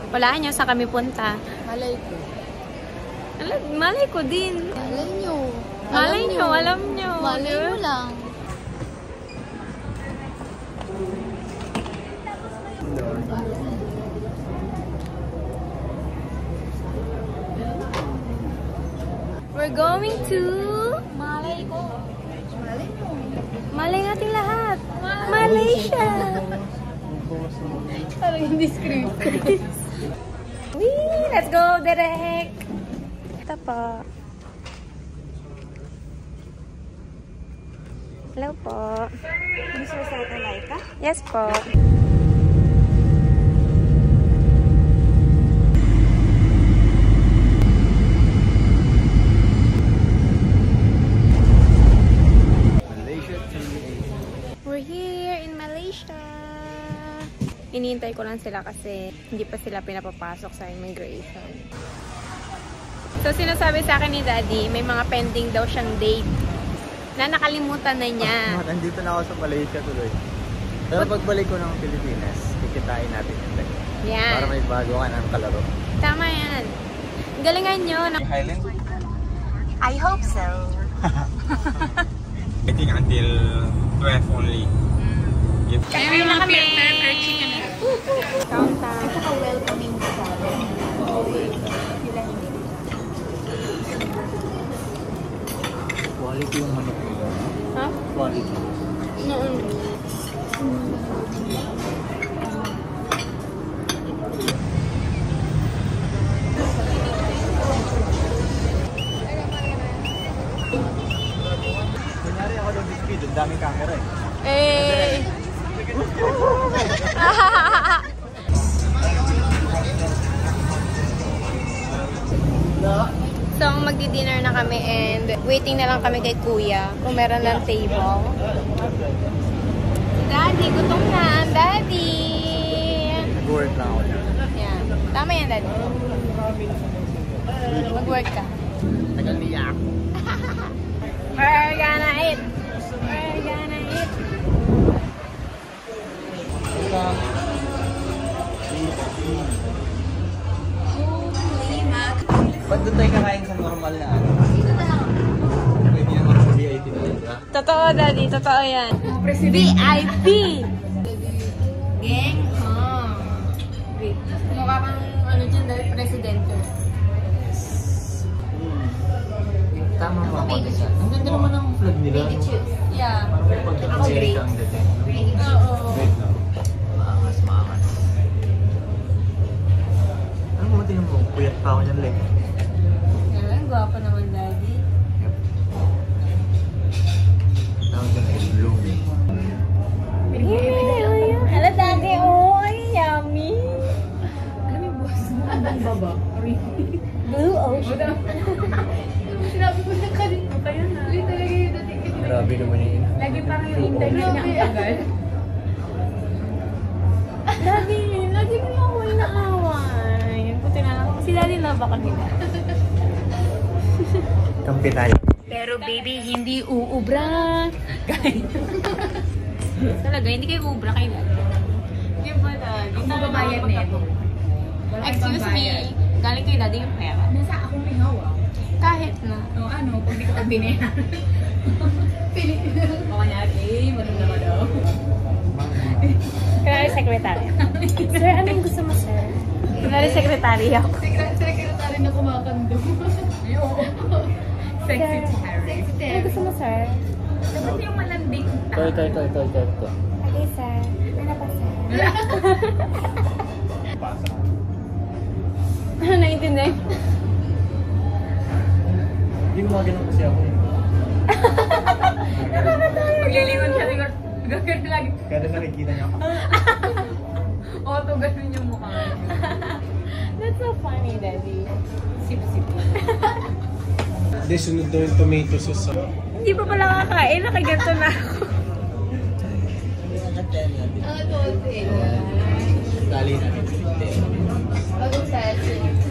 Walaan nyo, saan kami punta? Malay ko. Malay ko din. Malay nyo. Malay nyo, alam nyo. Malay nyo lang. We're going to... Malay ko. Malay nyo. Malay natin lahat. Malaysia. Parang hindi script. Wee! Let's go, Derek! Ito po. Hello po. Mr. Satellite ka? Yes po. We're here in Malaysia. Inihintay ko lang sila kasi hindi pa sila pinapapasok sa immigration. So, sinasabi sa akin ni Daddy, may mga pending daw siyang date na nakalimutan na niya. Nandito na ako sa Malaysia tuloy. Pero pagbalik ko ng Pilipinas, kikitain natin yung date. Yan. Para may bago ka ng kalaro. Tama yan. Galingan nyo. Highland? I hope so. I think until 12 only. Yep. Kaya na kami. Count time. Napaka-welcoming ko sa akin. Quality yung manok nila. Ha? Quality. Kunyari ako doon this speed, ang daming camera eh. So, magdi-dinner na kami and waiting na lang kami kay Kuya kung meron lang table. Daddy, gutom na. Daddy! Nag-work lang ako dyan. Yan. Tama yan, Daddy. Mag-work ka. Tagal niya ako. We're gonna eat. We're gonna eat. Ba't doon tayo kakain sa normal na ano? Pwede naman sa VIP talaga. Totoo, Daddy. Totoo yan. VIP! Gang home. Wait. Mukha kang ano dyan, Daddy, presidente. Tama mo ako sa. Ang ganda naman ang flag nila. Yeah. Parang may pagka-America ang dating. Oo. Wait lang. Maangas. Ano mo tingin mo? Puyat pa ako niyan, like. Ang gwapo naman, Daddy. Yep. Tawag dyan ay bloom. Hala, Daddy. Oh, ay yummy. Alam mo, boss. Ang baba. Blue ocean. Sinabi ko na kanina pa yun ha. Lagi talaga yung dating ka. Grabe naman yun. Lagi parang yung internet niya ang tagal. Daddy, lagi mo ako inaaway. Puti na lang. Si Daddy love ako nila. Kampi tayo. Pero baby, hindi uubra. Talaga, hindi kayo uubra kayo. Hindi ba, Daddy? Ang magbabayad na ito. Excuse me. Galing kay Daddy yung pera. Nasa akong pingawa. Kahit na. O ano, pag di ko pag-binayan. O kanyari, maganda ba daw? Kunwari secretary. Sir, anong gusto mo, sir? Kunwari secretary ako. Secretary na kumakando. Sexy Harry. Anong gusto mo, sir? Dapat yung malanding tao. Ito. Okay, sir. Ano pa, sir? Ano naiintindihan? Hindi ko maganon kasi ako eh. Maglilingon siya, siguro. Gagawin lagi. Kada nakikita niya ako. Auto, ganun yung mukha. That's so funny, Daddy. Sip-sip. Hindi, sunod daw yung tomato sauce. Hindi pa pala kakain. Nakaganto na ako. Ano, Dali natin. bagong session.